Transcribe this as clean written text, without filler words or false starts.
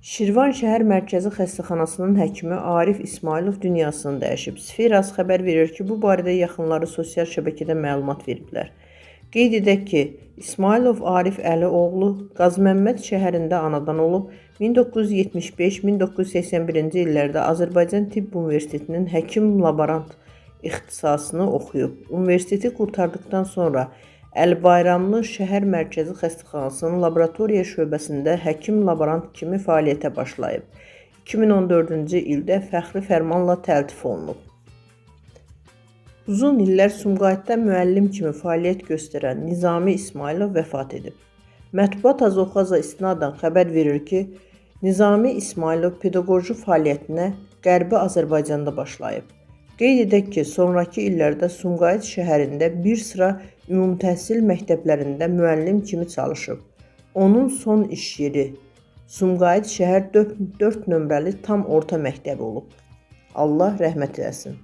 Şirvan şəhər mərkəzi xəstəxanasının həkimi Arif İsmailov dünyasını dəyişib. Sferas xəbər verir ki, bu barədə yaxınları sosial şəbəkədə məlumat veriblər. Qeyd edək ki, İsmailov Arif Əlioğlu Qazməmməd şəhərində anadan olub, 1975-1981-ci illərdə Azərbaycan Tibb Universitetinin həkim-laborant ixtisasını oxuyub. Universiteti qurtardıqdan sonra Əlbayramlı şəhər mərkəzi xəstəxanasının laboratoriya şöbəsində həkim-laborant kimi fəaliyyətə başlayıb. 2014-cü ildə fəxri fərmanla təltif olunub. Uzun illər Sumqayıtda müəllim kimi fəaliyyət göstərən Nizami İsmailov vəfat edib. Mətbuat Azoxaza istinadən xəbər verir ki, Nizami İsmailov pedaqoji fəaliyyətinə Qərbi Azərbaycanda başlayıb. Qeyd edək ki, sonrakı illərdə Sumqayıt şəhərində bir sıra ümumi təhsil məktəblərində müəllim kimi çalışıb. Onun son iş yeri Sumqayıt şəhər 4 nömrəli tam orta məktəbi olub. Allah rəhmət eləsin.